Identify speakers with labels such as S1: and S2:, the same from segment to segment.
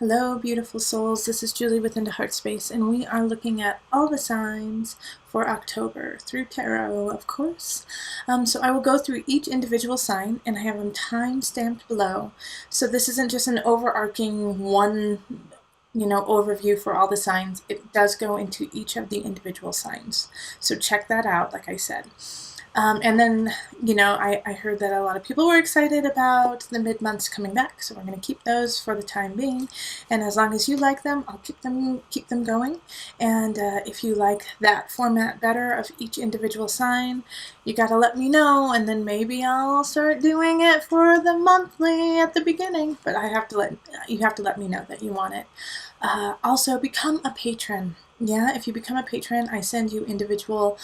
S1: Hello, beautiful souls. This is Julie with Heartspace, and we are looking at all the signs for October through tarot, of course. So I will go through each individual sign, and I have them time-stamped below. So this isn't just an overarching one, overview for all the signs. It does go into each of the individual signs. So check that out, like I said. And then, I heard that a lot of people were excited about the mid-months coming back, so we're going to keep those for the time being. And as long as you like them, I'll keep them going. And if you like that format better of each individual sign, you got to let me know, and then maybe I'll start doing it for the monthly at the beginning. But you have to let me know that you want it. Also, become a patron. Yeah, if you become a patron, I send you individual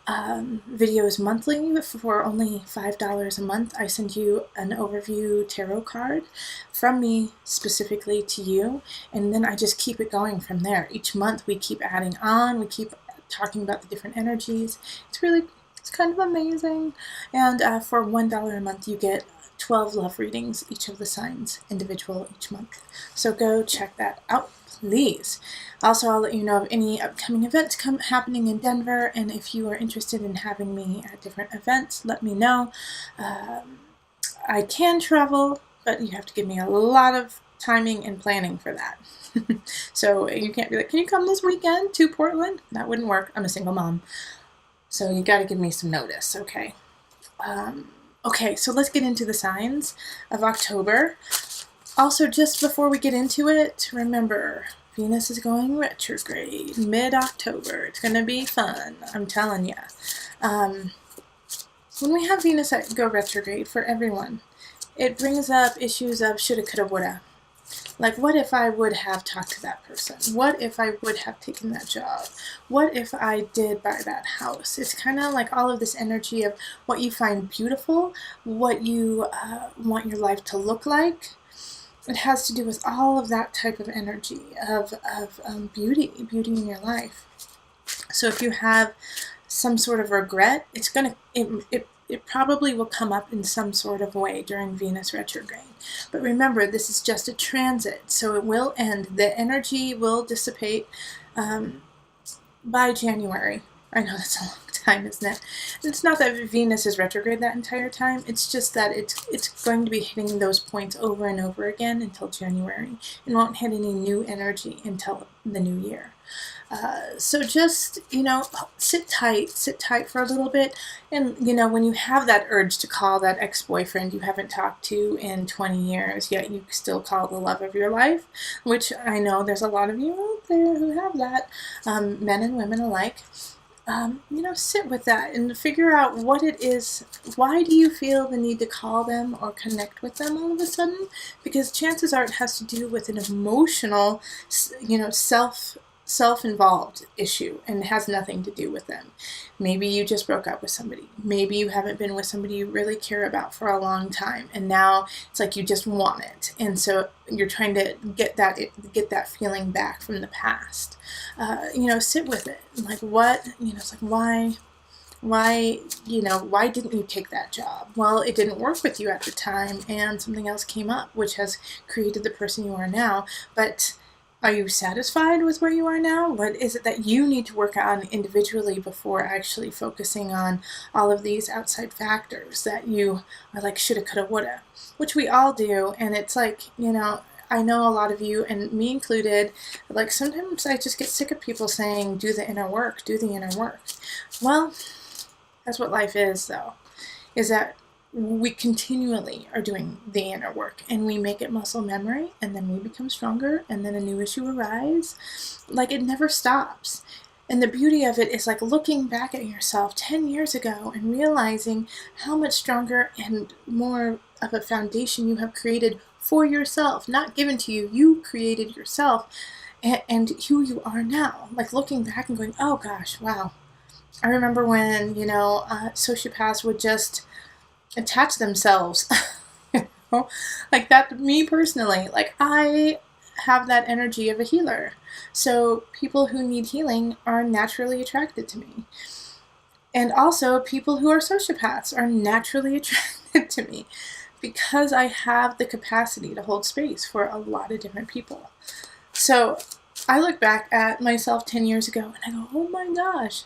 S1: videos monthly for only $5 a month. I send you an overview tarot card from me specifically to you, and then I just keep it going from there. Each month we keep adding on, we keep talking about the different energies. It's kind of amazing. And for $1 a month you get 12 love readings, each of the signs individual each month. So go check that out, please. Also, I'll let you know of any upcoming events happening in Denver, and if you are interested in having me at different events, let me know. I can travel, but you have to give me a lot of timing and planning for that. So you can't be like, can you come this weekend to Portland? That wouldn't work. I'm a single mom. So you got to give me some notice, okay? Okay, so let's get into the signs of October. Also, just before we get into it, remember, Venus is going retrograde mid-October. It's going to be fun, I'm telling you. When we have Venus go retrograde for everyone, it brings up issues of shoulda, coulda, woulda. Like, what if I would have talked to that person? What if I would have taken that job? What if I did buy that house? It's kind of like all of this energy of what you find beautiful, what you want your life to look like. It has to do with all of that type of energy of beauty in your life. So if you have some sort of regret, it probably will come up in some sort of way during Venus retrograde. But remember, this is just a transit, so it will end. The energy will dissipate by January. I know that's a long time, isn't it? It's not that Venus is retrograde that entire time. It's just that it's going to be hitting those points over and over again until January, and won't hit any new energy until the new year. So just, sit tight for a little bit. And, when you have that urge to call that ex-boyfriend you haven't talked to in 20 years, yet you still call the love of your life, which I know there's a lot of you out there who have that, men and women alike. Sit with that and figure out what it is. Why do you feel the need to call them or connect with them all of a sudden? Because chances are it has to do with an emotional, self-involved issue, and it has nothing to do with them. Maybe you just broke up with somebody. Maybe you haven't been with somebody you really care about for a long time, and now it's like you just want it, and so you're trying to get that feeling back from the past. Sit with it. Like, what, it's like, why didn't you take that job? Well, it didn't work with you at the time, and something else came up, which has created the person you are now. But are you satisfied with where you are now? What is it that you need to work on individually before actually focusing on all of these outside factors that you are like, shoulda, coulda, woulda, which we all do. And it's like, I know a lot of you, and me included, like, sometimes I just get sick of people saying, do the inner work, do the inner work. Well, that's what life is, though, is that we continually are doing the inner work, and we make it muscle memory, and then we become stronger, and then a new issue arises. Like, it never stops. And the beauty of it is like looking back at yourself 10 years ago and realizing how much stronger and more of a foundation you have created for yourself, not given to you. You created yourself and who you are now. Like, looking back and going, oh gosh, wow, I remember when, you know, sociopaths would just attach themselves, you know, like that. Me personally, like I have that energy of a healer. So people who need healing are naturally attracted to me. And also people who are sociopaths are naturally attracted to me because I have the capacity to hold space for a lot of different people. So I look back at myself 10 years ago and I go, oh my gosh,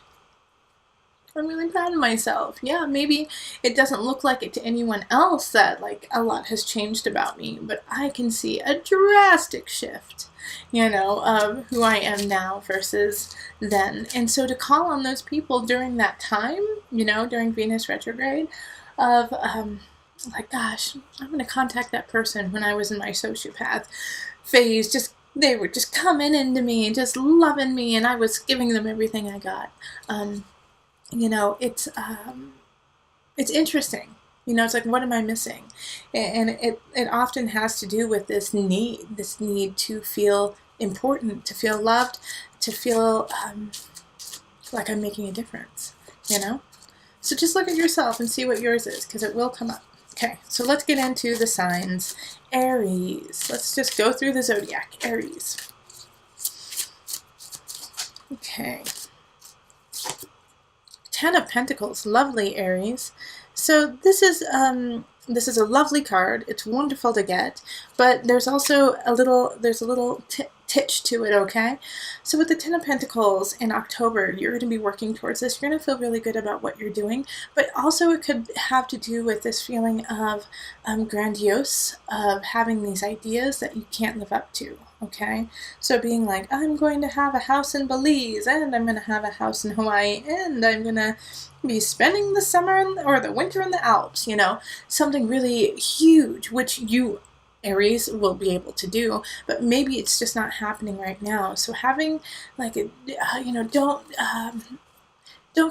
S1: I'm really proud of myself. Yeah, maybe it doesn't look like it to anyone else that like a lot has changed about me, but I can see a drastic shift, you know, of who I am now versus then. And so to call on those people during that time, you know, during Venus retrograde, of like, gosh, I'm going to contact that person when I was in my sociopath phase. Just they were just coming into me and just loving me, and I was giving them everything I got. You know, it's interesting. You know, it's like, what am I missing? And it often has to do with this need to feel important, to feel loved, to feel like I'm making a difference, you know? So just look at yourself and see what yours is, because it will come up. Okay, so let's get into the signs. Aries. Let's just go through the zodiac. Aries. Okay. Ten of Pentacles, lovely Aries. So this is a lovely card. It's wonderful to get, but there's also a little titch to it. Okay, so with the Ten of Pentacles in October, you're going to be working towards this. You're going to feel really good about what you're doing, but also it could have to do with this feeling of grandiose, of having these ideas that you can't live up to. Okay, so being like, I'm going to have a house in Belize, and I'm going to have a house in Hawaii, and I'm going to be spending the summer or the winter in the Alps, you know, something really huge, which you, Aries, will be able to do, but maybe it's just not happening right now. So having like a, you know, don't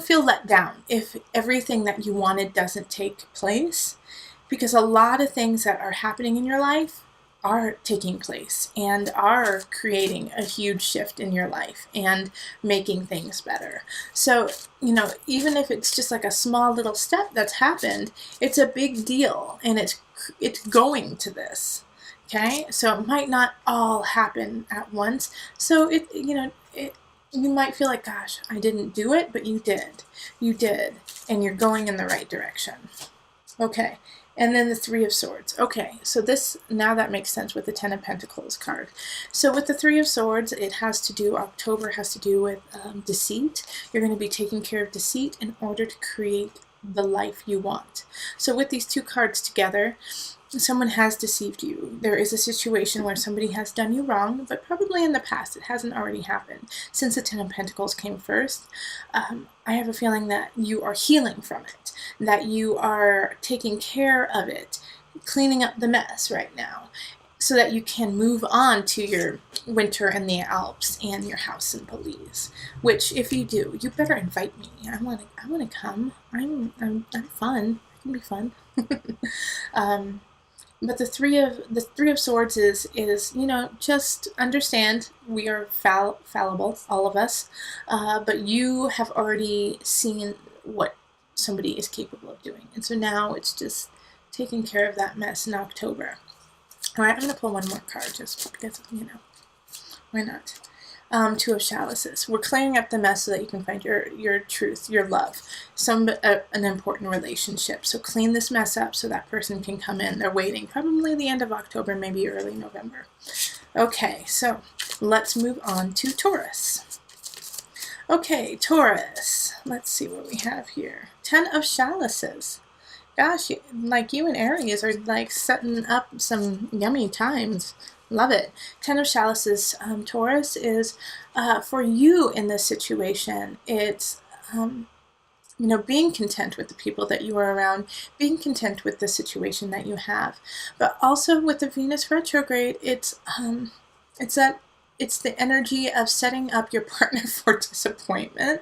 S1: feel let down if everything that you wanted doesn't take place, because a lot of things that are happening in your life are taking place and are creating a huge shift in your life and making things better. So, you know, even if it's just like a small little step that's happened, it's a big deal, and it's going to this. Okay, so it might not all happen at once. So you might feel like, gosh, I didn't do it, but you did, and you're going in the right direction. Okay. And then the Three of Swords. Okay, so this, now that makes sense with the Ten of Pentacles card. So with the Three of Swords, it has to do, October has to do with deceit. You're going to be taking care of deceit in order to create the life you want. So with these two cards together, someone has deceived you. There is a situation where somebody has done you wrong, but probably in the past. It hasn't already happened. Since the Ten of Pentacles came first, I have a feeling that you are healing from it, that you are taking care of it, cleaning up the mess right now, so that you can move on to your winter in the Alps and your house in Belize. Which, if you do, you better invite me. I want to come. I'm fun. I can be fun. But the three of Swords is, you know, just understand we are fallible, all of us, but you have already seen what somebody is capable of doing, and so now it's just taking care of that mess in October. All right, I'm gonna pull one more card just because, you know, why not? Two of Chalices. We're clearing up the mess so that you can find your truth, your love, an important relationship. So clean this mess up so that person can come in. They're waiting, probably the end of October, maybe early November. Okay, so let's move on to Taurus. Okay, Taurus. Let's see what we have here. Ten of Chalices. Gosh, like you and Aries are like setting up some yummy times. Love it. Ten of Chalices, Taurus, is for you in this situation. It's, you know, being content with the people that you are around, being content with the situation that you have. But also with the Venus retrograde, it's the energy of setting up your partner for disappointment.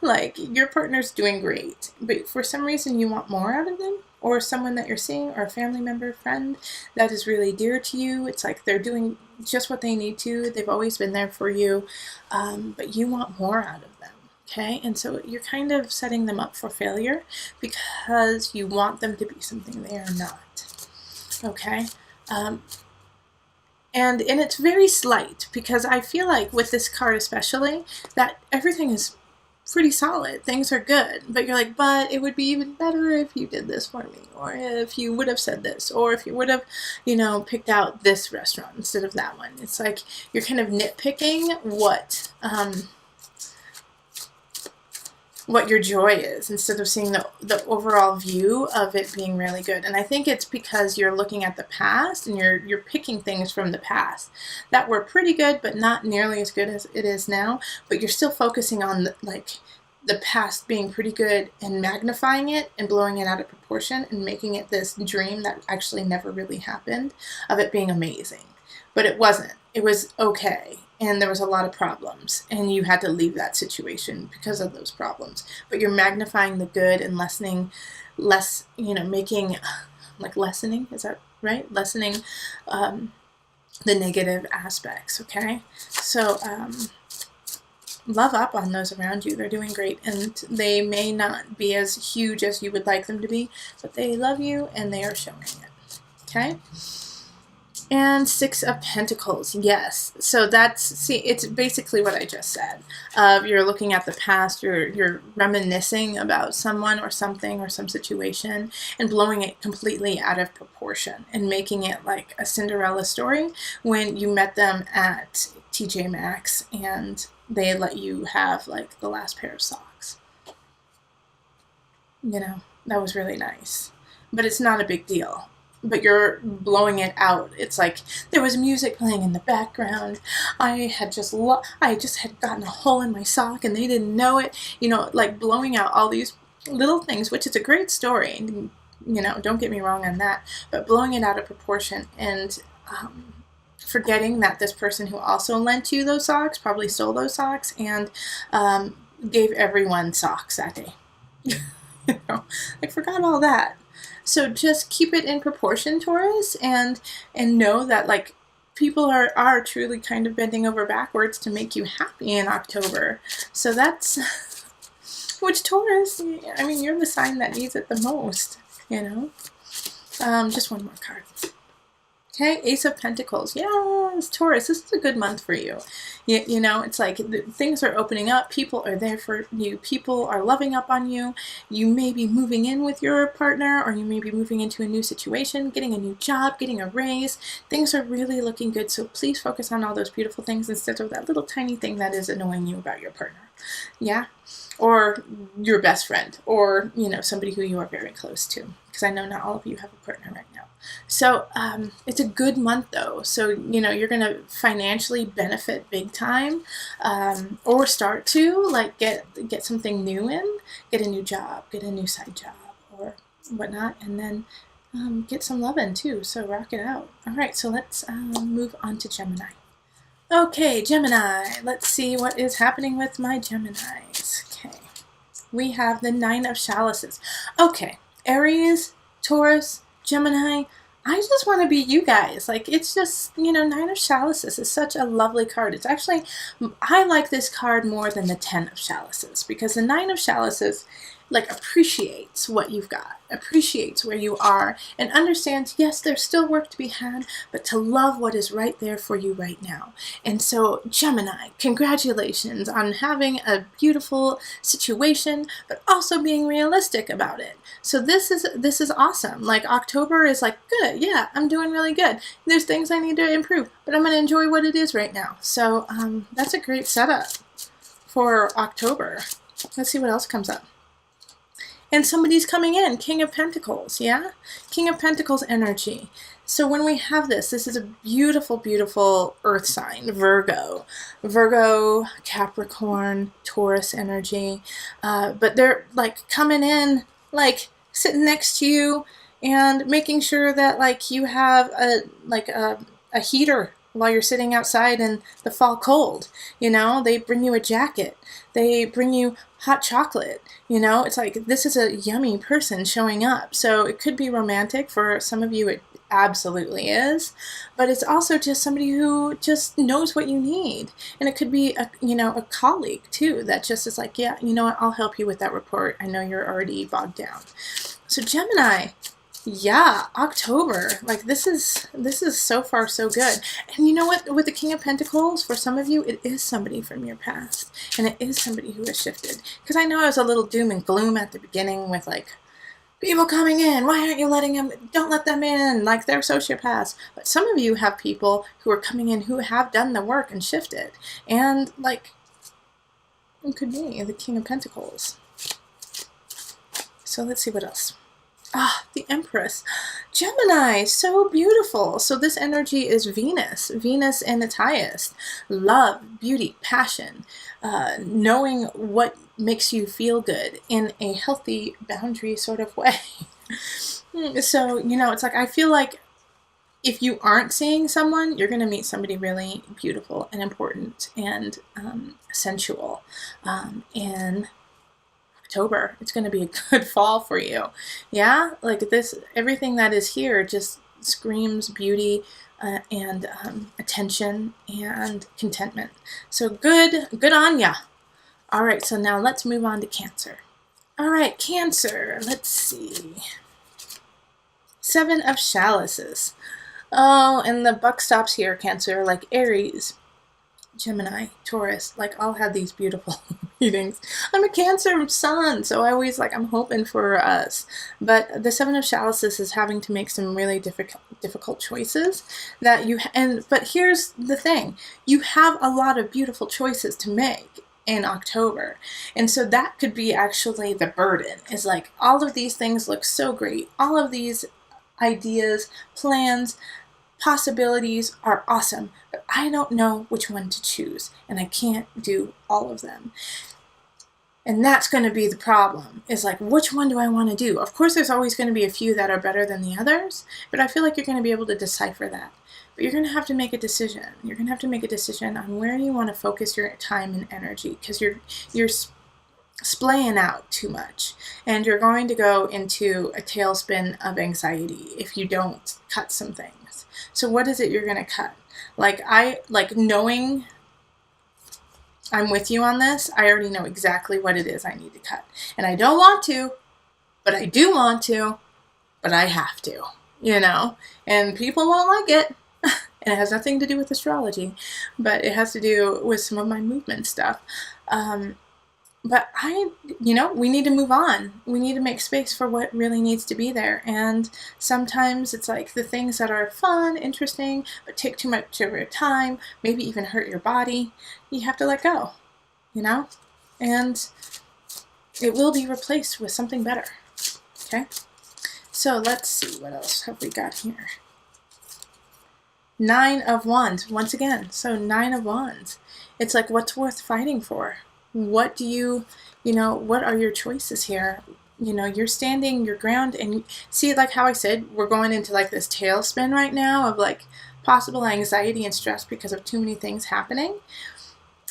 S1: Like, your partner's doing great, but for some reason you want more out of them, or someone that you're seeing, or a family member, friend that is really dear to you. It's like they're doing just what they need to. They've always been there for you, but you want more out of them. okay? And so you're kind of setting them up for failure because you want them to be something they are not, okay? And it's very slight, because I feel like with this card especially, that everything is pretty solid. Things are good, but you're like, but it would be even better if you did this for me, or if you would have said this, or if you would have, you know, picked out this restaurant instead of that one. It's like you're kind of nitpicking what your joy is, instead of seeing the overall view of it being really good. And I think it's because you're looking at the past, and you're picking things from the past that were pretty good, but not nearly as good as it is now. But you're still focusing on the past being pretty good, and magnifying it and blowing it out of proportion and making it this dream that actually never really happened, of it being amazing. But it wasn't. It was okay. And there was a lot of problems, and you had to leave that situation because of those problems. But you're magnifying the good and lessening, making, like lessening, is that right? Lessening the negative aspects, okay? So love up on those around you. They're doing great, and they may not be as huge as you would like them to be, but they love you, and they are showing it, okay? And Six of Pentacles, yes. So it's basically what I just said. You're looking at the past, you're reminiscing about someone or something or some situation, and blowing it completely out of proportion, and making it like a Cinderella story when you met them at TJ Maxx and they let you have like the last pair of socks. You know, that was really nice. But it's not a big deal. But you're blowing it out. It's like there was music playing in the background. I just had gotten a hole in my sock and they didn't know it. You know, like blowing out all these little things, which is a great story. And, you know, don't get me wrong on that. But blowing it out of proportion, and forgetting that this person who also lent you those socks probably stole those socks and gave everyone socks that day. You know, like forgot all that. So just keep it in proportion, Taurus, and know that like people are truly kind of bending over backwards to make you happy in October. So that's, which Taurus, I mean, you're the sign that needs it the most, you know. Just one more card. Okay, Ace of Pentacles. Yes, Taurus, this is a good month for you. You know, it's like things are opening up. People are there for you. People are loving up on you. You may be moving in with your partner, or you may be moving into a new situation, getting a new job, getting a raise. Things are really looking good. So please focus on all those beautiful things instead of that little tiny thing that is annoying you about your partner. Yeah? Or your best friend, or, you know, somebody who you are very close to. Because I know not all of you have a partner right now. So it's a good month though. So, you know, you're going to financially benefit big time, or start to like get something new in, get a new job, get a new side job or whatnot, and then get some love in too. So rock it out. All right, so let's move on to Gemini. Okay, Gemini, let's see what is happening with my Geminis. Okay, we have the Nine of Chalices. Okay, Aries, Taurus, Gemini, I just want to be you guys. Like, it's just, you know, Nine of Chalices is such a lovely card. It's actually, I like this card more than the 10 of Chalices, because the Nine of Chalices, like, appreciates what you've got, appreciates where you are, and understands, yes, there's still work to be had, but to love what is right there for you right now. And so, Gemini, congratulations on having a beautiful situation, but also being realistic about it. So this is awesome. Like, October is like, good, yeah, I'm doing really good. There's things I need to improve, but I'm going to enjoy what it is right now. So that's a great setup for October. Let's see what else comes up. And somebody's coming in, King of Pentacles, yeah? King of Pentacles energy. So when we have this is a beautiful, beautiful earth sign, Virgo. Virgo, Capricorn, Taurus energy. But they're like coming in, like sitting next to you and making sure that like you have a heater while you're sitting outside in the fall cold. You know, they bring you a jacket. They bring you hot chocolate. You know, it's like this is a yummy person showing up. So it could be romantic for some of you. absolutely is, but it's also just somebody who just knows what you need. And it could be a, you know, a colleague too, that just is like, yeah, you know what, I'll help you with that report. I know you're already bogged down. So Gemini, yeah, October, like this is so far so good. And you know what, with the King of Pentacles, for some of you, it is somebody from your past, and it is somebody who has shifted. Because I know I was a little doom and gloom at the beginning with like, people coming in, why aren't you letting them, don't let them in, like they're sociopaths. But some of you have people who are coming in who have done the work and shifted. And like, it could be the King of Pentacles. So let's see what else. Ah, the Empress. Gemini, so beautiful. So this energy is Venus in its highest. Love, beauty, passion, knowing what makes you feel good in a healthy boundary sort of way. So, you know, it's like, I feel like if you aren't seeing someone, you're going to meet somebody really beautiful and important and sensual. In October, it's going to be a good fall for you. Yeah, like this, everything that is here just screams beauty and attention and contentment. So good on ya. All right, so now let's move on to Cancer. All right, Cancer, let's see. 7 of Chalices. Oh, and the buck stops here, Cancer, like Aries, Gemini, Taurus, like I'll have these beautiful readings. I'm a Cancer sun, so I always like, I'm hoping for us. But the 7 of Chalices is having to make some really difficult choices that you, but here's the thing, you have a lot of beautiful choices to make in October. And so that could be actually the burden, is like, all of these things look so great. All of these ideas, plans, possibilities are awesome, but I don't know which one to choose, and I can't do all of them. And that's going to be the problem, is like, which one do I want to do? Of course, there's always going to be a few that are better than the others, but I feel like you're going to be able to decipher that. But you're going to have to make a decision. You're going to have to make a decision on where you want to focus your time and energy, because you're splaying out too much, and you're going to go into a tailspin of anxiety if you don't cut some things. So what is it you're going to cut? Like knowing I'm with you on this, I already know exactly what it is I need to cut. And I don't want to, but I do want to, but I have to, you know? And people won't like it. And it has nothing to do with astrology, but it has to do with some of my movement stuff. But we need to move on. We need to make space for what really needs to be there. And sometimes it's like the things that are fun, interesting, but take too much of your time, maybe even hurt your body, you have to let go, you know? And it will be replaced with something better, okay? So let's see, what else have we got here? 9 of Wands, once again. So 9 of Wands. It's like, what's worth fighting for? What do you what are your choices here? You know, you're standing your ground, and see, like how I said, we're going into like this tailspin right now of like possible anxiety and stress because of too many things happening.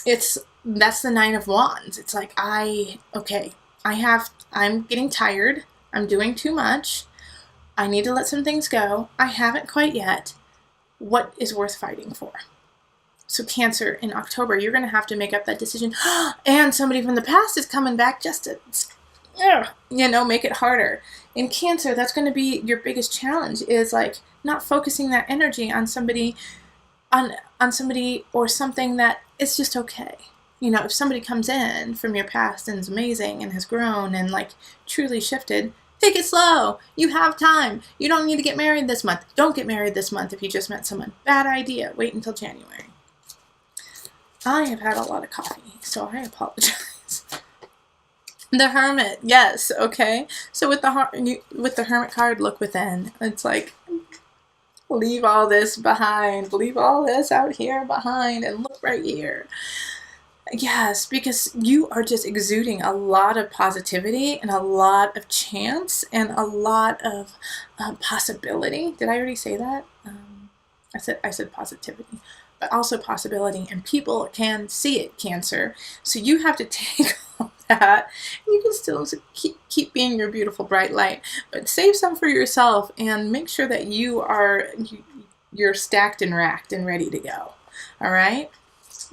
S1: That's the 9 of Wands. It's like, I'm getting tired. I'm doing too much. I need to let some things go. I haven't quite yet. What is worth fighting for? So Cancer, in October, you're going to have to make up that decision. And somebody from the past is coming back just to, make it harder. In Cancer, that's going to be your biggest challenge, is like not focusing that energy on somebody, on somebody or something that is just okay. You know, if somebody comes in from your past and is amazing and has grown and like truly shifted, take it slow. You have time. You don't need to get married this month. Don't get married this month if you just met someone. Bad idea. Wait until January. I have had a lot of coffee, so I apologize. The Hermit, yes, okay. So with the Hermit card, look within. It's like, leave all this behind. Leave all this out here behind and look right here. Yes, because you are just exuding a lot of positivity and a lot of chance and a lot of possibility. Did I already say that? I said positivity, but also possibility, and people can see it, Cancer. So you have to take all that. You can still keep being your beautiful bright light, but save some for yourself and make sure that you're stacked and racked and ready to go. All right?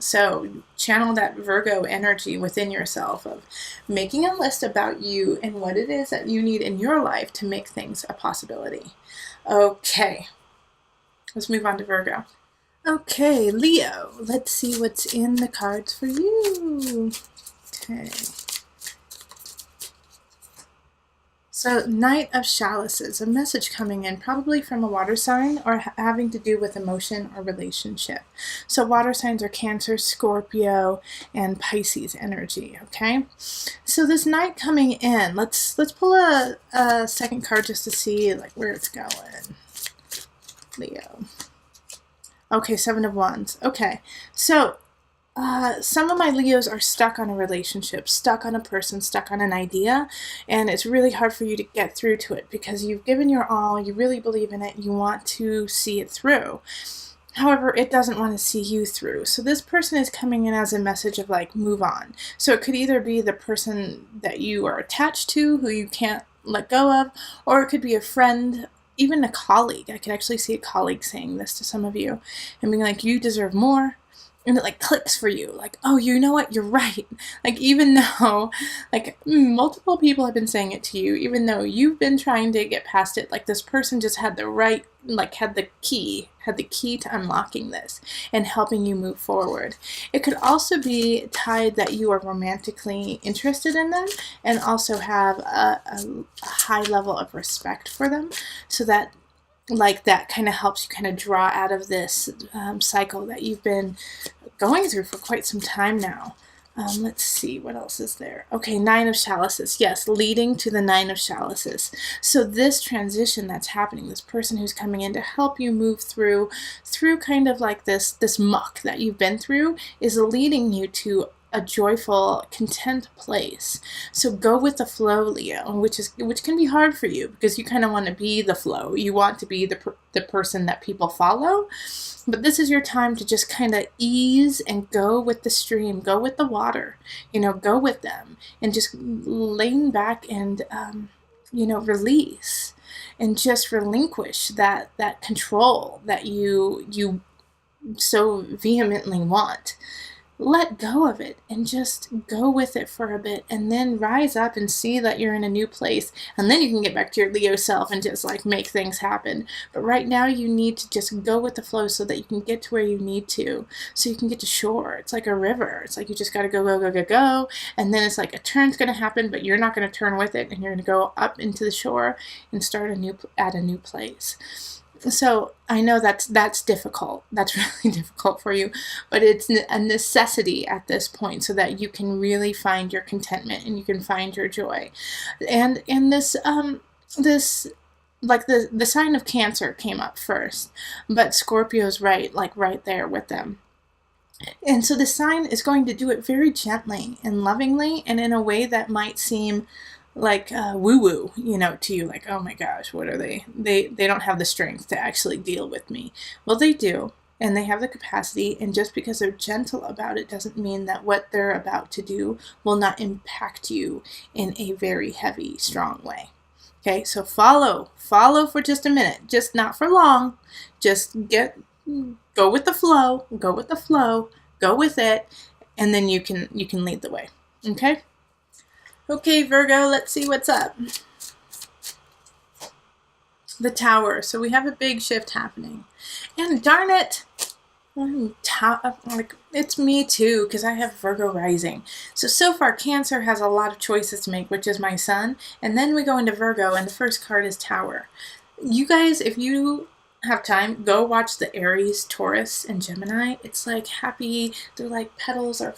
S1: So channel that Virgo energy within yourself of making a list about you and what it is that you need in your life to make things a possibility. Okay, let's move on to Virgo. Okay, Leo, let's see what's in the cards for you. Okay. So, Knight of Chalices, a message coming in probably from a water sign or having to do with emotion or relationship. So, water signs are Cancer, Scorpio, and Pisces energy, okay? So, this Knight coming in, let's pull a second card just to see like where it's going. Leo. Okay, Seven of Wands. Okay, so some of my Leos are stuck on a relationship, stuck on a person, stuck on an idea, and it's really hard for you to get through to it because you've given your all, you really believe in it, you want to see it through. However, it doesn't want to see you through. So this person is coming in as a message of like, move on. So it could either be the person that you are attached to, who you can't let go of, or it could be a friend, even a colleague. I could actually see a colleague saying this to some of you and being like, you deserve more. And it like clicks for you, like, oh, you know what, you're right. Like, even though like multiple people have been saying it to you, even though you've been trying to get past it, like this person just had the right, like had the key to unlocking this and helping you move forward. It could also be tied that you are romantically interested in them and also have a high level of respect for them, so that like that kind of helps you kind of draw out of this cycle that you've been going through for quite some time now. Let's see, what else is there? Okay, Nine of Chalices. Yes, leading to the Nine of Chalices. So this transition that's happening, this person who's coming in to help you move through kind of like this muck that you've been through, is leading you to a joyful, content place. So go with the flow, Leo, which can be hard for you because you kind of want to be the flow. You want to be the person that people follow. But this is your time to just kind of ease and go with the stream, go with the water, go with them and just lean back and, release and just relinquish that control that you so vehemently want. Let go of it and just go with it for a bit and then rise up and see that you're in a new place. And then you can get back to your Leo self and just like make things happen. But right now you need to just go with the flow so that you can get to where you need to, so you can get to shore. It's like a river. It's like you just got to go, go, go, go, go. And then it's like a turn's going to happen, but you're not going to turn with it. And you're going to go up into the shore and start at a new place. So I know that's difficult. That's really difficult for you, but it's a necessity at this point so that you can really find your contentment and you can find your joy. And this like the sign of Cancer came up first, but Scorpio's right there with them. And so the sign is going to do it very gently and lovingly and in a way that might seem like woo-woo, to you, like, oh my gosh, what are they don't have the strength to actually deal with me. Well, they do, and they have the capacity, and just because they're gentle about it doesn't mean that what they're about to do will not impact you in a very heavy, strong way. Okay, so follow for just a minute, just not for long, just go with the flow, go with it, and then you can lead the way. Okay, Virgo, let's see what's up. The Tower. So we have a big shift happening. And darn it, it's me too, because I have Virgo rising. So far, Cancer has a lot of choices to make, which is my sun. And then we go into Virgo, and the first card is Tower. You guys, if you have time, go watch the Aries, Taurus, and Gemini. It's like happy. They're like petals are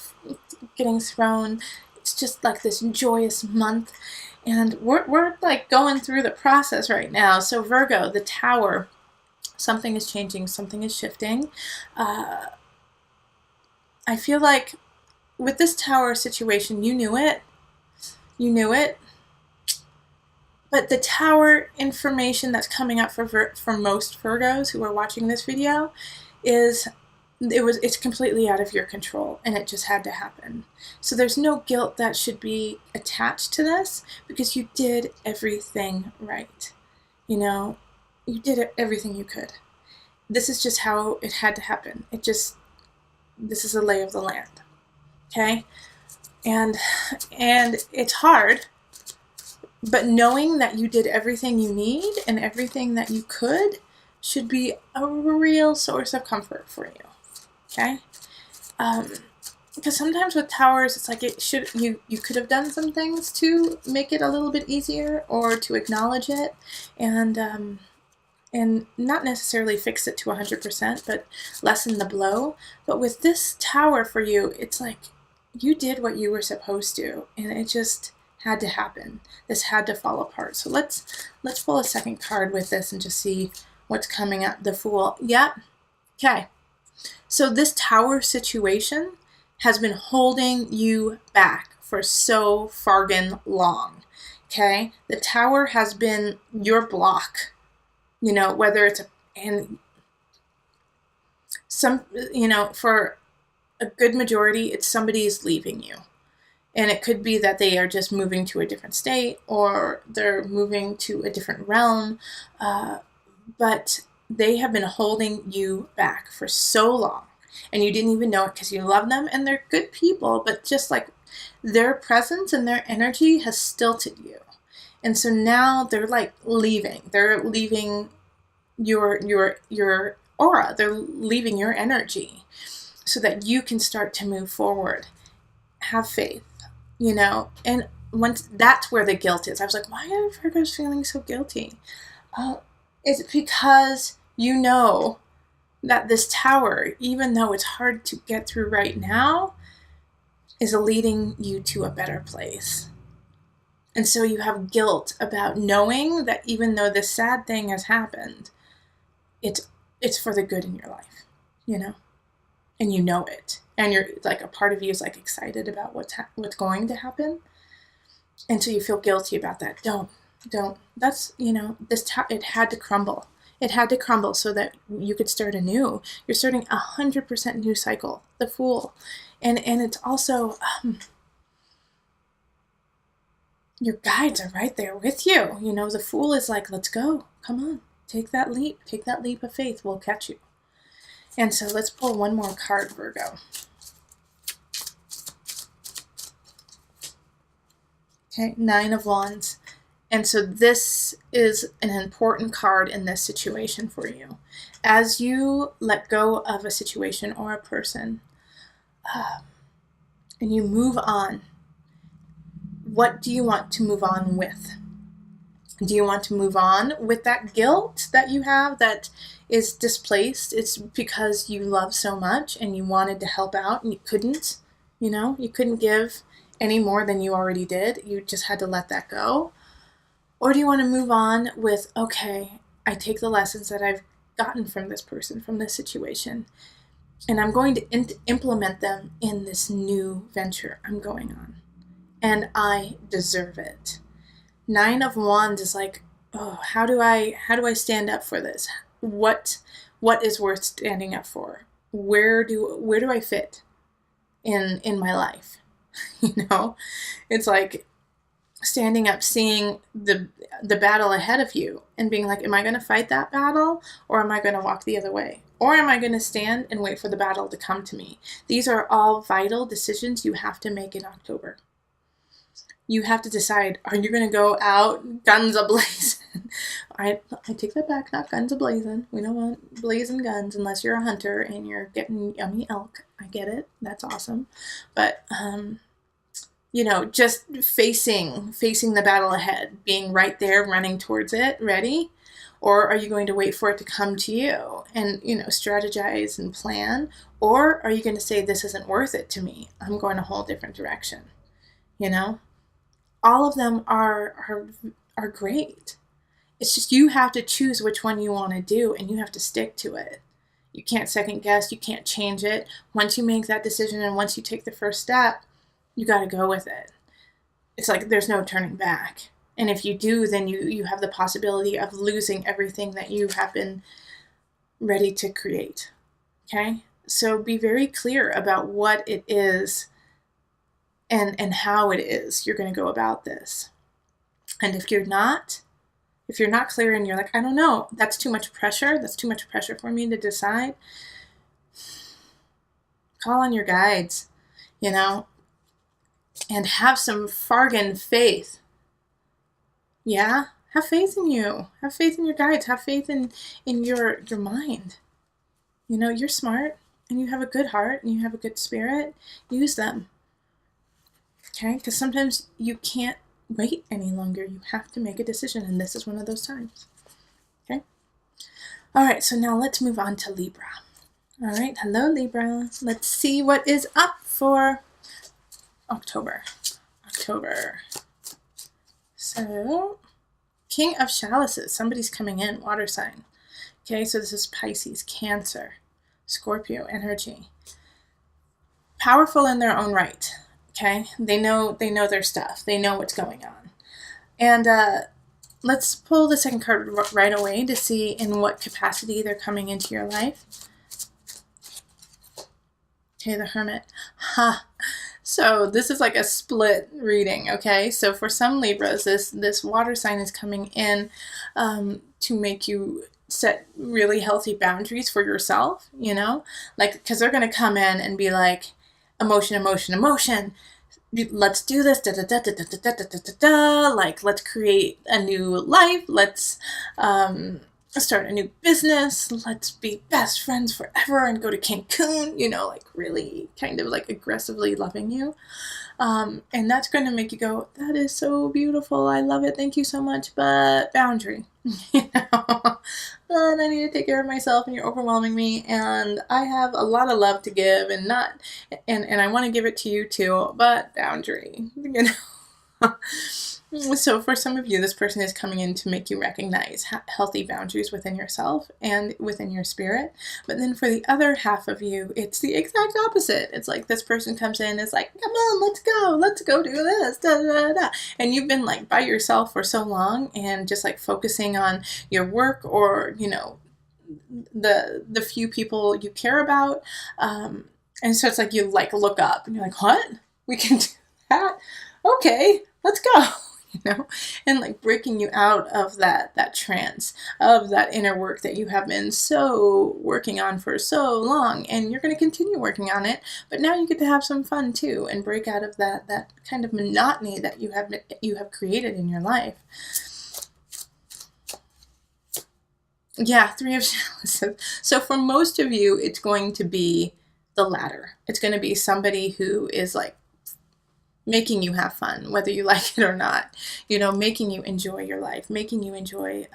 S1: getting thrown. It's just like this joyous month, and we're like going through the process right now. So Virgo, the Tower, something is changing, something is shifting. I feel like with this Tower situation, you knew it, but the Tower information that's coming up for most Virgos who are watching this video is it's completely out of your control, and it just had to happen. So there's no guilt that should be attached to this, because you did everything right. You know, you did everything you could. This is just how it had to happen. This is the lay of the land. Okay? And it's hard, but knowing that you did everything you need and everything that you could should be a real source of comfort for you. Okay? Because sometimes with towers, it's like you could have done some things to make it a little bit easier, or to acknowledge it, and not necessarily fix it to 100%, but lessen the blow. But with this tower for you, it's like you did what you were supposed to, and it just had to happen. This had to fall apart. So let's pull a second card with this and just see what's coming up. The Fool. Yep. Okay. So this tower situation has been holding you back for so fargan long. Okay? The tower has been your block. You know, whether it's for a good majority, it's somebody is leaving you. And it could be that they are just moving to a different state, or they're moving to a different realm. But they have been holding you back for so long. And you didn't even know it, because you love them and they're good people. But just like their presence and their energy has stilted you. And so now they're like leaving. They're leaving your aura. They're leaving your energy, so that you can start to move forward. Have faith, you know. And once that's where the guilt is. I was like, why are Virgos feeling so guilty? It's because you know that this tower, even though it's hard to get through right now, is leading you to a better place. And so you have guilt about knowing that even though this sad thing has happened, it's for the good in your life, you know? And you know it. And you're like, a part of you is like excited about what's going to happen. And so you feel guilty about that. Don't. That's, you know, it had to crumble. It had to crumble so that you could start anew. You're starting 100% new cycle. The Fool. And it's also, your guides are right there with you. You know, the Fool is like, let's go. Come on. Take that leap. Take that leap of faith. We'll catch you. And so let's pull one more card, Virgo. Okay, 9 of Wands. And so this is an important card in this situation for you. As you let go of a situation or a person, and you move on, what do you want to move on with? Do you want to move on with that guilt that you have that is displaced? It's because you love so much and you wanted to help out and you couldn't, you know, you couldn't give any more than you already did. You just had to let that go. Or do you want to move on with, okay, I take the lessons that I've gotten from this person, from this situation, and I'm going to implement them in this new venture I'm going on. And I deserve it. 9 of Wands is like, oh, how do I stand up for this? What is worth standing up for? Where do I fit in my life? You know, it's like standing up, seeing the battle ahead of you and being like, am I going to fight that battle, or am I going to walk the other way? Or am I going to stand and wait for the battle to come to me? These are all vital decisions you have to make in October. You have to decide, are you going to go out guns a-blazing? I take that back, not guns a-blazing. We don't want blazing guns unless you're a hunter and you're getting yummy elk. I get it. That's awesome. But, you know, just facing the battle ahead, being right there, running towards it, ready. Or are you going to wait for it to come to you and, you know, strategize and plan? Or are you going to say, this isn't worth it to me? I'm going a whole different direction, you know? All of them are great. It's just you have to choose which one you want to do, and you have to stick to it. You can't second guess. You can't change it. Once you make that decision and once you take the first step, you got to go with it. It's like there's no turning back. And if you do, then you have the possibility of losing everything that you have been ready to create. Okay? So be very clear about what it is and how it is you're going to go about this. And if you're not clear and you're like, I don't know, that's too much pressure. That's too much pressure for me to decide. Call on your guides, you know, and have some fargan faith. Yeah? Have faith in you. Have faith in your guides. Have faith in your mind. You know, you're smart and you have a good heart and you have a good spirit. Use them. Okay? Because sometimes you can't wait any longer. You have to make a decision, and this is one of those times. Okay? All right, so now let's move on to Libra. All right, hello Libra. Let's see what is up for October. So, King of Chalices. Somebody's coming in, water sign. Okay, so this is Pisces, Cancer, Scorpio energy. Powerful in their own right. Okay, they know their stuff. They know what's going on. And let's pull the second card right away to see in what capacity they're coming into your life. Okay, the Hermit. Ha! So this is like a split reading, okay? So for some Libras, this water sign is coming in to make you set really healthy boundaries for yourself, you know? Like, because they're going to come in and be like, emotion. Let's do this, like, let's create a new life. Let's start a new business. Let's be best friends forever and go to Cancun, you know, like really kind of like aggressively loving you. And that's going to make you go, that is so beautiful. I love it. Thank you so much. But boundary, you know, and I need to take care of myself and you're overwhelming me. And I have a lot of love to give and I want to give it to you too, but boundary, you know. So for some of you, this person is coming in to make you recognize healthy boundaries within yourself and within your spirit. But then for the other half of you, it's the exact opposite. It's like this person comes in, is like, come on, let's go do this, da, da, da. And you've been like by yourself for so long and just like focusing on your work or, you know, the few people you care about. And so it's like you like look up and you're like, what? We can do that? Okay, let's go. You know, and like breaking you out of that trance, of that inner work that you have been so working on for so long, and you're going to continue working on it, but now you get to have some fun too and break out of that kind of monotony that you have created in your life. Yeah, Three of Chalices. So for most of you, it's going to be the latter. It's going to be somebody who is like making you have fun, whether you like it or not, you know, making you enjoy your life, making you enjoy,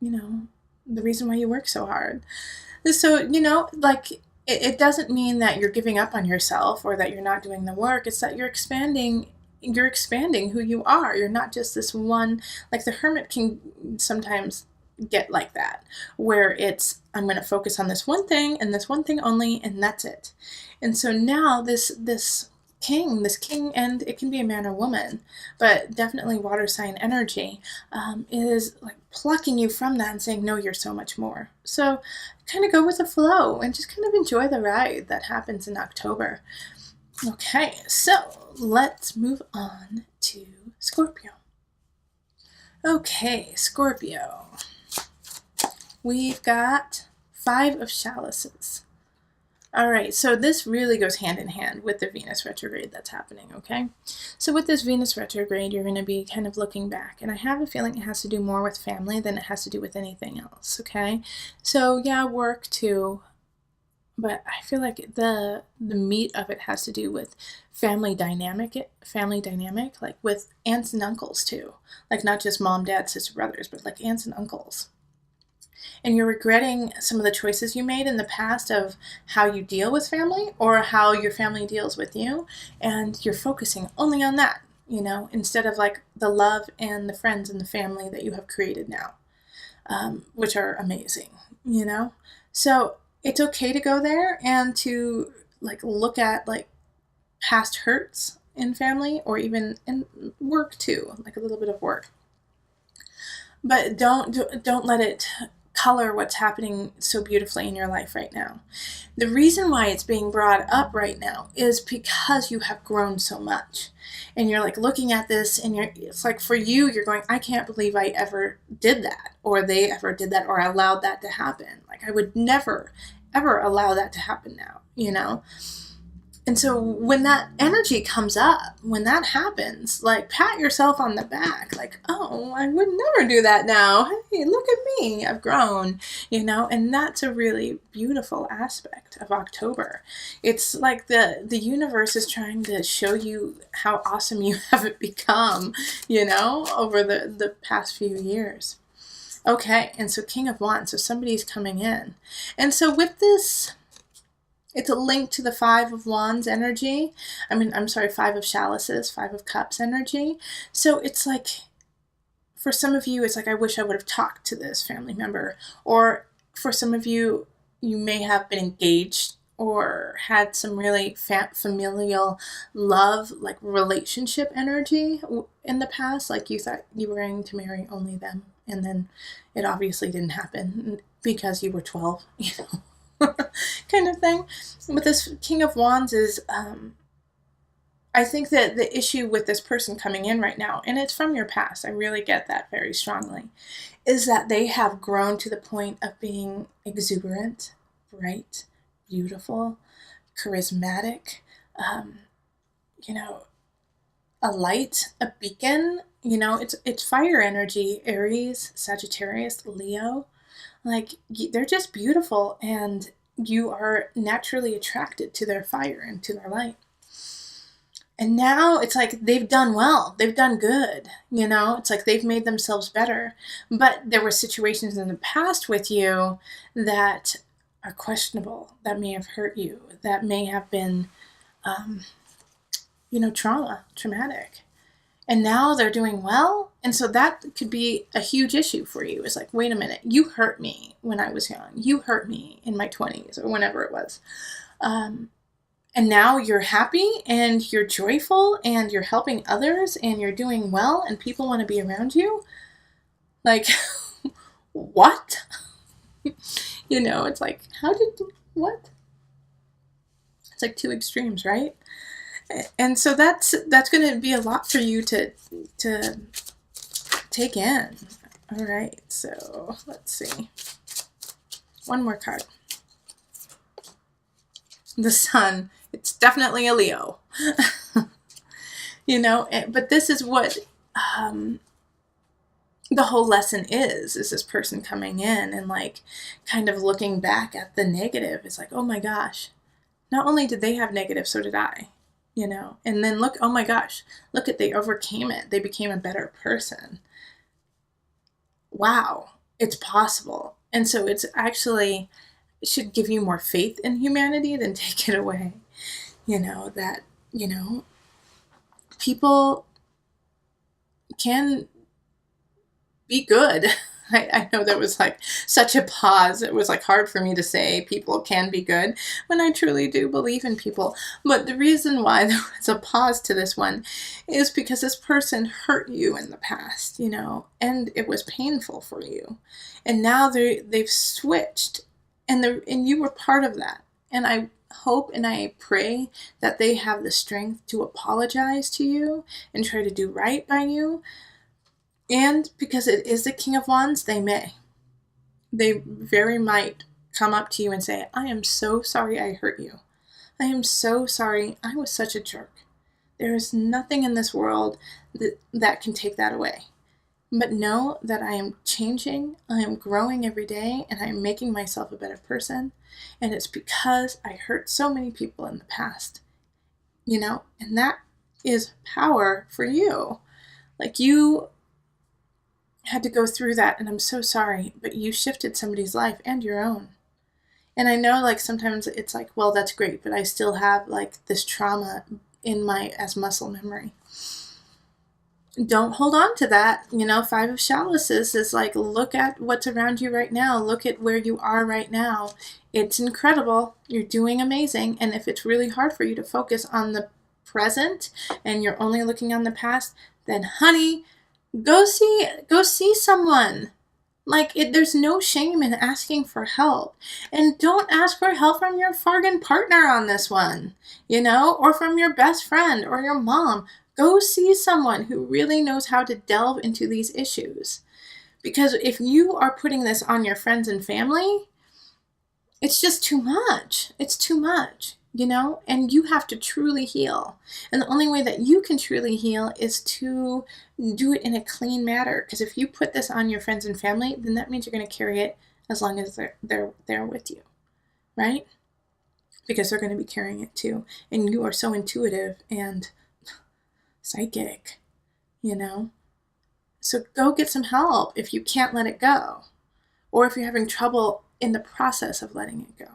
S1: you know, the reason why you work so hard. So, you know, like, it doesn't mean that you're giving up on yourself or that you're not doing the work. It's that you're expanding who you are. You're not just this one, like the Hermit can sometimes get like that, where it's, I'm going to focus on this one thing and this one thing only, and that's it. And so now this king, and it can be a man or woman, but definitely water sign energy, is like plucking you from that and saying, no, you're so much more. So kind of go with the flow and just kind of enjoy the ride that happens in October. Okay, so let's move on to Scorpio. Okay, Scorpio. We've got Five of Chalices. All right, so this really goes hand in hand with the Venus retrograde that's happening, okay? So with this Venus retrograde, you're going to be kind of looking back, and I have a feeling it has to do more with family than it has to do with anything else, okay? So yeah, work too, but I feel like the meat of it has to do with family dynamic, like with aunts and uncles too, like not just mom, dad, sister, brothers, but like aunts and uncles. And you're regretting some of the choices you made in the past of how you deal with family or how your family deals with you. And you're focusing only on that, you know, instead of like the love and the friends and the family that you have created now, which are amazing, you know. So it's okay to go there and to like look at like past hurts in family or even in work too, like a little bit of work. But don't let it color what's happening so beautifully in your life right now. The reason why it's being brought up right now is because you have grown so much. And you're like looking at this and it's like for you, you're going, I can't believe I ever did that, or they ever did that, or allowed that to happen. Like I would never, ever allow that to happen now, you know? And so when that energy comes up, when that happens, like pat yourself on the back, like, oh, I would never do that now. Hey, look at me, I've grown, you know, and that's a really beautiful aspect of October. It's like the universe is trying to show you how awesome you have become, you know, over the past few years. Okay, and so King of Wands, so somebody's coming in. And so with this, it's a link to the Five of Wands energy. Five of Chalices, Five of Cups energy. So it's like, for some of you, it's like, I wish I would have talked to this family member. Or for some of you, you may have been engaged or had some really familial love, like relationship energy in the past. Like you thought you were going to marry only them. And then it obviously didn't happen because you were 12, you know. Kind of thing. But this King of Wands is, I think that the issue with this person coming in right now, and it's from your past, I really get that very strongly, is that they have grown to the point of being exuberant, bright, beautiful, charismatic, you know, a light, a beacon, you know, it's fire energy, Aries, Sagittarius, Leo. Like, they're just beautiful, and you are naturally attracted to their fire and to their light. And now it's like they've done well. They've done good, you know? It's like they've made themselves better. But there were situations in the past with you that are questionable, that may have hurt you, that may have been, you know, traumatic. And now they're doing well. And so that could be a huge issue for you. It's like, wait a minute, you hurt me when I was young. You hurt me in my 20s or whenever it was. And now you're happy and you're joyful and you're helping others and you're doing well and people want to be around you. Like, what? You know, it's like, what? It's like two extremes, right? And so that's going to be a lot for you to take in. All right, so let's see. One more card. The Sun. It's definitely a Leo. You know, but this is what the whole lesson is this person coming in and like kind of looking back at the negative. It's like, oh my gosh, not only did they have negative, so did I. You know, and then look, oh my gosh, look at, they overcame it. They became a better person. Wow, it's possible. And so it's actually, it should give you more faith in humanity than take it away. You know, that, you know, people can be good. I know there was like such a pause. It was like hard for me to say people can be good when I truly do believe in people. But the reason why there was a pause to this one is because this person hurt you in the past, you know, and it was painful for you. And now they've switched and you were part of that. And I hope and I pray that they have the strength to apologize to you and try to do right by you. And because it is the King of Wands, they very might come up to you and say, I am so sorry I hurt you. I am so sorry. I was such a jerk. There is nothing in this world that can take that away. But know that I am changing. I am growing every day and I am making myself a better person. And it's because I hurt so many people in the past, you know, and that is power for you. Like, you had to go through that, and I'm so sorry, but you shifted somebody's life and your own. And I know, like, sometimes it's like, well, that's great, but I still have like this trauma in as muscle memory. Don't hold on to that. You know, Five of Chalices is like, look at what's around you right now. Look at where you are right now. It's incredible. You're doing amazing. And if it's really hard for you to focus on the present and you're only looking on the past, then honey, go see someone. Like, there's no shame in asking for help. And don't ask for help from your friggin' partner on this one, you know, or from your best friend or your mom. Go see someone who really knows how to delve into these issues. Because if you are putting this on your friends and family, it's just too much. It's too much, you know, and you have to truly heal. And the only way that you can truly heal is to do it in a clean manner. Because if you put this on your friends and family, then that means you're going to carry it as long as they're there with you, right? Because they're going to be carrying it too. And you are so intuitive and psychic, you know. So go get some help if you can't let it go, or if you're having trouble in the process of letting it go.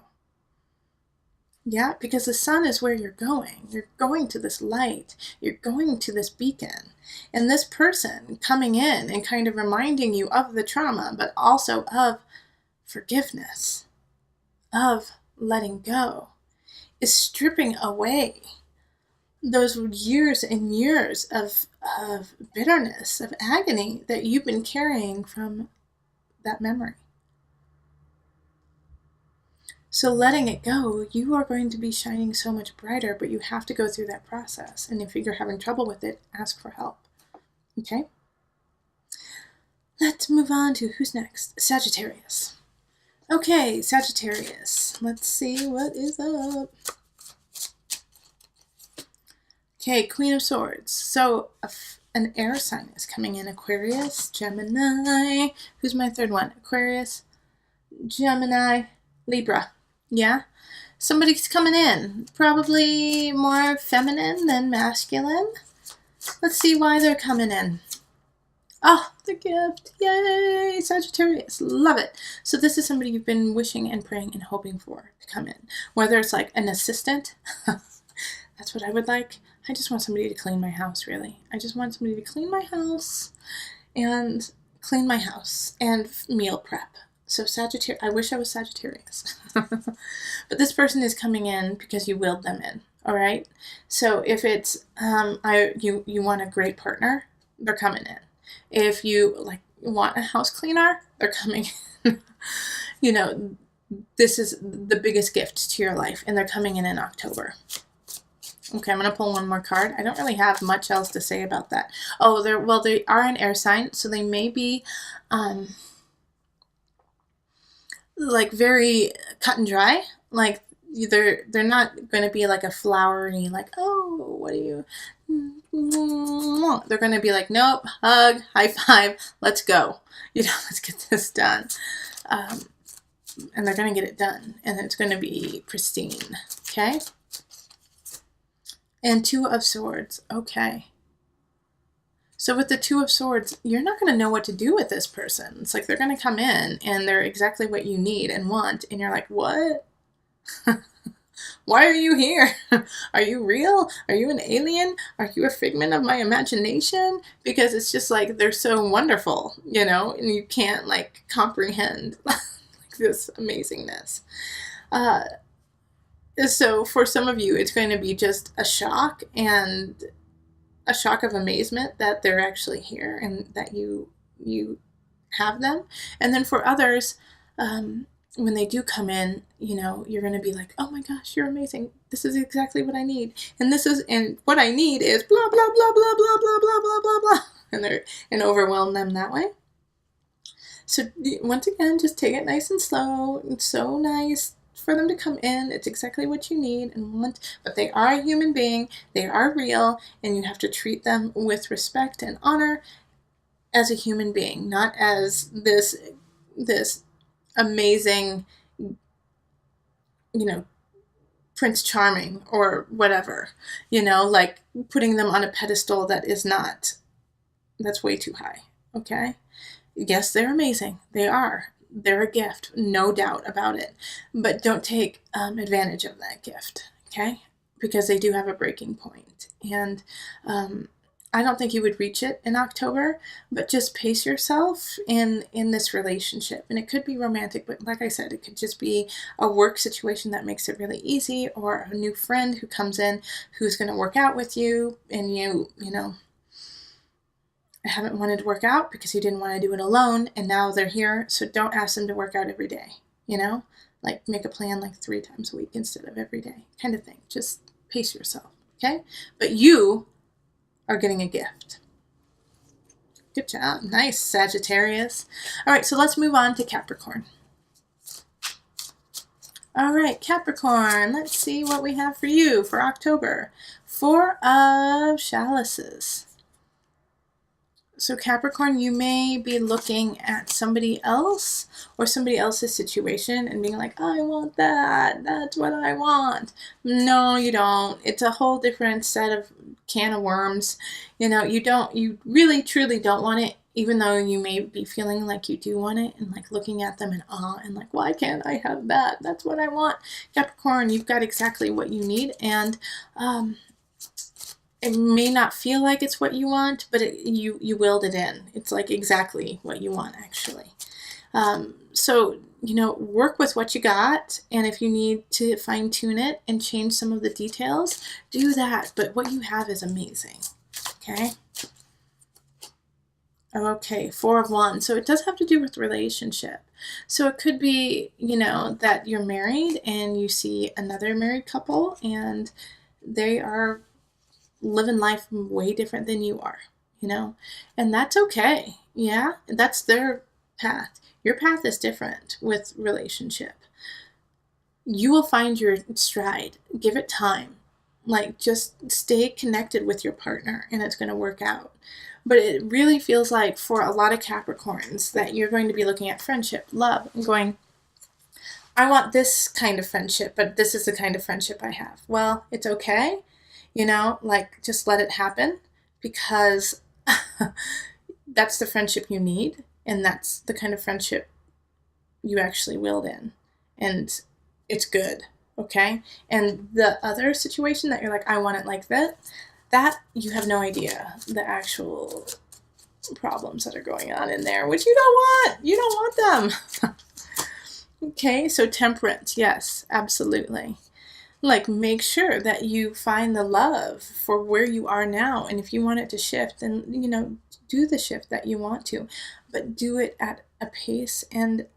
S1: Yeah, because the sun is where you're going. You're going to this light. You're going to this beacon. And this person coming in and kind of reminding you of the trauma, but also of forgiveness, of letting go, is stripping away those years and years of bitterness, of agony that you've been carrying from that memory. So letting it go, you are going to be shining so much brighter, but you have to go through that process. And if you're having trouble with it, ask for help. Okay? Let's move on to who's next? Sagittarius. Okay, Sagittarius. Let's see what is up. Okay, Queen of Swords. So an air sign is coming in. Aquarius, Gemini. Who's my third one? Aquarius, Gemini, Libra. Yeah? Somebody's coming in. Probably more feminine than masculine. Let's see why they're coming in. Oh, the gift. Yay! Sagittarius. Love it. So this is somebody you've been wishing and praying and hoping for to come in. Whether it's like an assistant. That's what I would like. I just want somebody to clean my house, really. I just want somebody to clean my house and meal prep. So Sagittarius, I wish I was Sagittarius. But this person is coming in because you willed them in, all right? So if it's, you want a great partner, they're coming in. If you want a house cleaner, they're coming in. You know, this is the biggest gift to your life, and they're coming in October. Okay, I'm going to pull one more card. I don't really have much else to say about that. Oh, they are an air sign, so they may be like very cut and dry. Like they're not going to be like a flowery, like, oh, what are you? They're going to be like, nope, hug, high five, let's go. You know, let's get this done. And they're going to get it done, and it's going to be pristine. Okay. And Two of Swords. Okay. So with the Two of Swords, you're not going to know what to do with this person. It's like they're going to come in and they're exactly what you need and want. And you're like, what? Why are you here? Are you real? Are you an alien? Are you a figment of my imagination? Because it's just like they're so wonderful, you know, and you can't like comprehend like this amazingness. So for some of you, it's going to be just a shock and a shock of amazement that they're actually here and that you have them. And then for others, when they do come in, you know, you're going to be like, oh my gosh, you're amazing. This is exactly what I need. And what I need is blah, blah, blah, blah, blah, blah, blah, blah, blah, blah. And overwhelm them that way. So once again, just take it nice and slow. It's so nice for them to come in. It's exactly what you need and want, but they are a human being. They are real, and you have to treat them with respect and honor as a human being, not as this amazing, you know, Prince Charming or whatever, you know, like putting them on a pedestal that is not, that's way too high. Okay. Yes, they're amazing. They are. They're a gift, no doubt about it. But don't take advantage of that gift, okay? Because they do have a breaking point. And I don't think you would reach it in October, but just pace yourself in this relationship. And it could be romantic, but like I said, it could just be a work situation that makes it really easy, or a new friend who comes in who's going to work out with you, and you know, haven't wanted to work out because you didn't want to do it alone, and now they're here, so don't ask them to work out every day, you know? Like, make a plan like 3 times a week instead of every day, kind of thing. Just pace yourself, okay? But you are getting a gift. Good job. Nice, Sagittarius. All right, so let's move on to Capricorn. All right, Capricorn, let's see what we have for you for October. 4 of Chalices. So Capricorn, you may be looking at somebody else or somebody else's situation and being like, I want that. That's what I want. No, you don't. It's a whole different set of can of worms. You know, you really, truly don't want it, even though you may be feeling like you do want it and like looking at them in awe and like, why can't I have that? That's what I want. Capricorn, you've got exactly what you need. And, it may not feel like it's what you want, but you willed it in. It's like exactly what you want, actually. So, you know, work with what you got. And if you need to fine tune it and change some of the details, do that. But what you have is amazing. Okay. Okay, 4 of Wands. So it does have to do with relationship. So it could be, you know, that you're married and you see another married couple and they are living life way different than you are, you know, and that's okay. Yeah, that's their path. Your path is different with relationship. You will find your stride. Give it time. Like, just stay connected with your partner and it's going to work out. But it really feels like for a lot of Capricorns that you're going to be looking at friendship, love, and going, I want this kind of friendship, but this is the kind of friendship I have. Well, it's okay. You know, like, just let it happen, because that's the friendship you need, and that's the kind of friendship you actually willed in, and it's good, okay? And the other situation that you're like, I want it like that you have no idea the actual problems that are going on in there, which you don't want. You don't want them. Okay, so Temperance, yes, absolutely. Like, make sure that you find the love for where you are now. And if you want it to shift, then, you know, do the shift that you want to, but do it at a pace and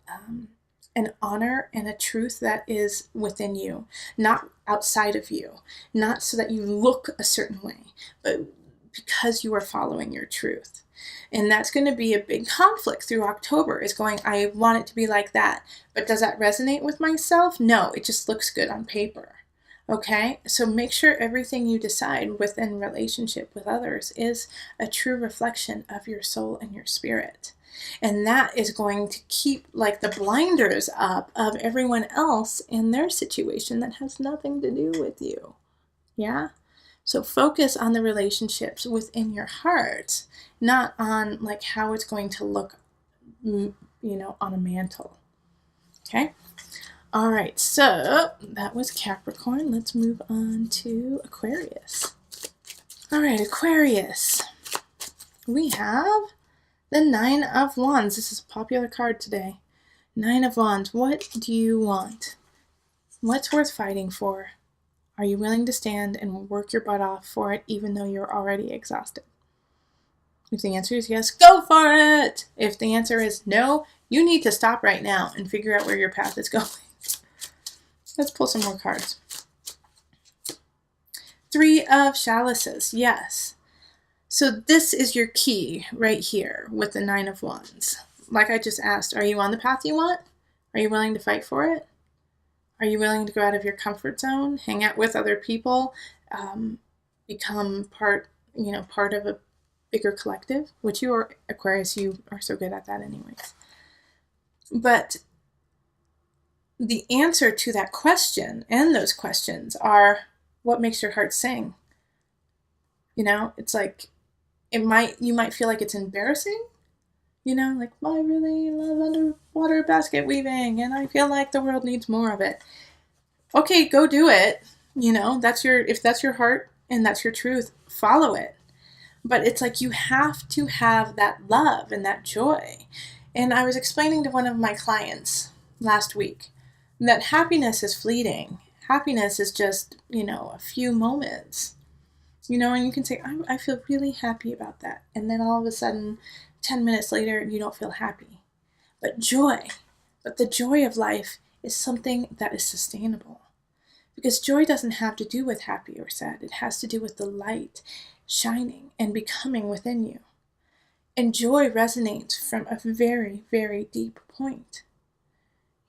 S1: an honor and a truth that is within you, not outside of you, not so that you look a certain way, but because you are following your truth. And that's going to be a big conflict through October, is going, I want it to be like that, but does that resonate with myself? No, it just looks good on paper. Okay, so make sure everything you decide within relationship with others is a true reflection of your soul and your spirit. And that is going to keep like the blinders up of everyone else in their situation that has nothing to do with you. Yeah? So focus on the relationships within your heart, not on like how it's going to look, you know, on a mantle. Okay? All right, so that was Capricorn. Let's move on to Aquarius. All right, Aquarius. We have the 9 of Wands. This is a popular card today. 9 of Wands. What do you want? What's worth fighting for? Are you willing to stand and work your butt off for it, even though you're already exhausted? If the answer is yes, go for it. If the answer is no, you need to stop right now and figure out where your path is going. Let's pull some more cards. 3 of Chalices, yes. So this is your key right here with the 9 of Wands. Like I just asked, are you on the path you want? Are you willing to fight for it? Are you willing to go out of your comfort zone, hang out with other people, become part of a bigger collective? Which you are, Aquarius, you are so good at that anyways. But the answer to that question and those questions are what makes your heart sing. You know, it's like, you might feel like it's embarrassing, you know, like, well, I really love underwater basket weaving and I feel like the world needs more of it. Okay, go do it. You know, if that's your heart and that's your truth, follow it. But it's like, you have to have that love and that joy. And I was explaining to one of my clients last week that happiness is fleeting. Happiness is just, you know, a few moments. You know, and you can say, I feel really happy about that. And then all of a sudden, 10 minutes later, you don't feel happy. But the joy of life is something that is sustainable. Because joy doesn't have to do with happy or sad. It has to do with the light shining and becoming within you. And joy resonates from a very, very deep point.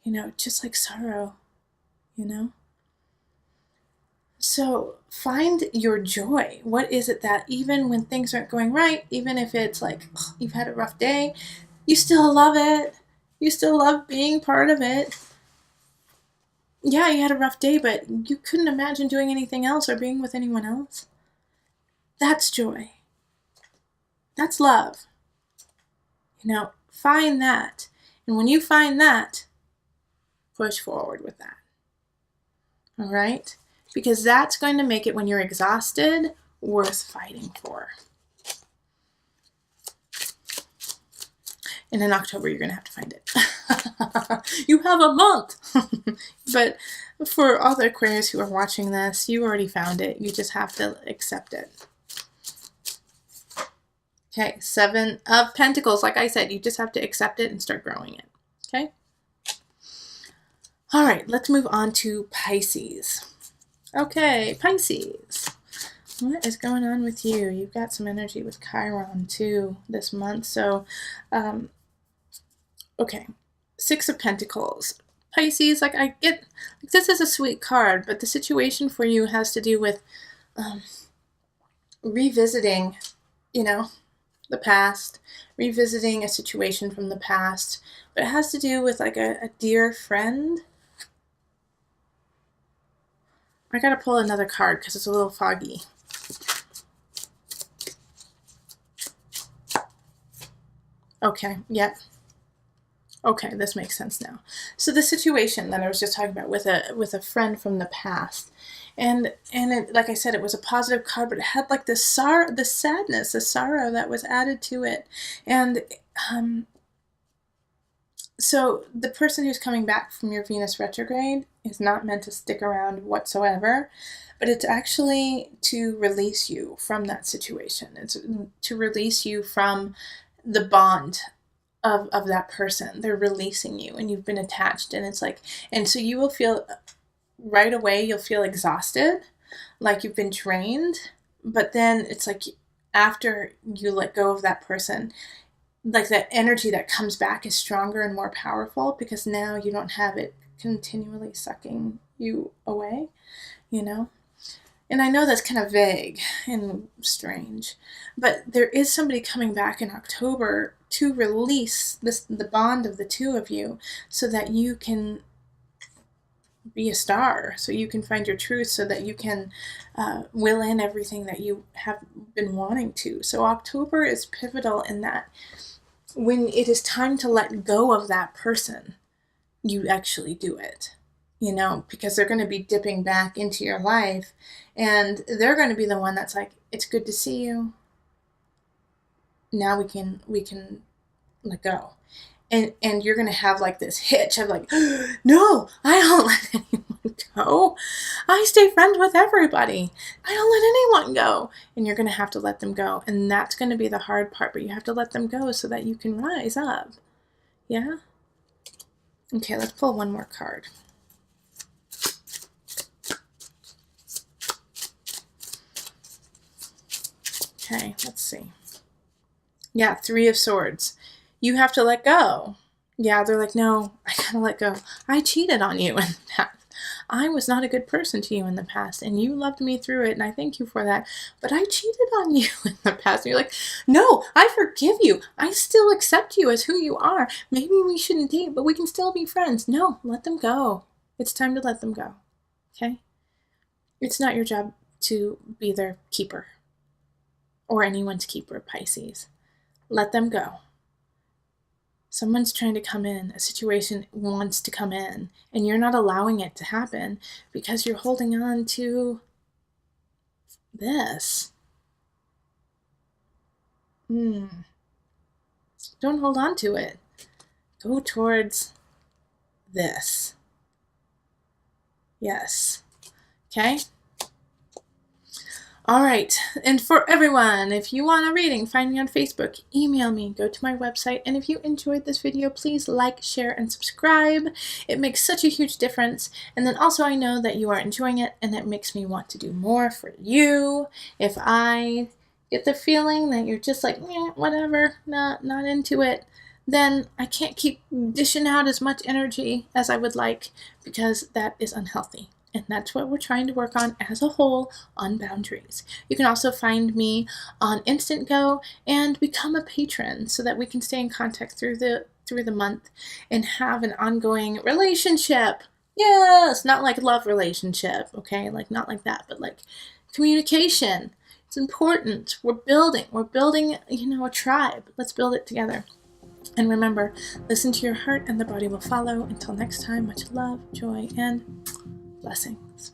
S1: You know, just like sorrow, you know? So find your joy. What is it that even when things aren't going right, even if it's like you've had a rough day, you still love it. You still love being part of it. Yeah, you had a rough day, but you couldn't imagine doing anything else or being with anyone else. That's joy. That's love. You know, find that. And when you find that, push forward with that. All right? Because that's going to make it, when you're exhausted, worth fighting for. And in October, you're going to have to find it. You have a month. But for all the Aquarius who are watching this, you already found it. You just have to accept it. Okay, 7 of Pentacles. Like I said, you just have to accept it and start growing it. Okay? All right, let's move on to Pisces. Okay, Pisces. What is going on with you? You've got some energy with Chiron too this month. So, okay, 6 of Pentacles. Pisces, like I get, like this is a sweet card, but the situation for you has to do with revisiting, you know, the past, revisiting a situation from the past. But it has to do with like a dear friend. I gotta pull another card because it's a little foggy. Okay, yeah. Okay, this makes sense now. So the situation that I was just talking about with a friend from the past, and it, like I said, it was a positive card, but it had like the sadness, the sorrow that was added to it, and so the person who's coming back from your Venus retrograde is not meant to stick around whatsoever, but it's actually to release you from that situation. It's to release you from the bond of that person. They're releasing you and you've been attached, and it's like, and so you will feel right away, you'll feel exhausted, like you've been drained, but then it's like after you let go of that person, like that energy that comes back is stronger and more powerful because now you don't have it continually sucking you away, you know? And I know that's kind of vague and strange, but there is somebody coming back in October to release the bond of the two of you so that you can be a star, so you can find your truth, so that you can will in everything that you have been wanting to. So October is pivotal in that when it is time to let go of that person, you actually do it, you know, because they're going to be dipping back into your life and they're going to be the one that's like, it's good to see you. Now we can let go. And you're going to have like this hitch of like, no, I don't let anyone go. I stay friends with everybody. I don't let anyone go. And you're going to have to let them go. And that's going to be the hard part, but you have to let them go so that you can rise up. Yeah? Okay, let's pull one more card. Okay, let's see. Yeah, 3 of Swords. You have to let go. Yeah, they're like, no, I gotta let go. I cheated on you in the past. I was not a good person to you in the past, and you loved me through it, and I thank you for that. But I cheated on you in the past. And you're like, no, I forgive you. I still accept you as who you are. Maybe we shouldn't date, but we can still be friends. No, let them go. It's time to let them go. Okay? It's not your job to be their keeper or anyone's keeper, Pisces. Let them go. Someone's trying to come in, a situation wants to come in, and you're not allowing it to happen because you're holding on to this. Don't hold on to it. Go towards this. Yes. Okay? All right, and for everyone, if you want a reading, find me on Facebook, email me, go to my website, and if you enjoyed this video, please like, share, and subscribe. It makes such a huge difference, and then also I know that you are enjoying it, and it makes me want to do more for you. If I get the feeling that you're just like, whatever, not into it, then I can't keep dishing out as much energy as I would like, because that is unhealthy. And that's what we're trying to work on as a whole, on boundaries. You can also find me on Instant Go and become a patron so that we can stay in contact through the month and have an ongoing relationship. Yes, not like love relationship, okay? Like not like that, but like communication. It's important. We're building, a tribe. Let's build it together. And remember, listen to your heart and the body will follow. Until next time, much love, joy, and blessings.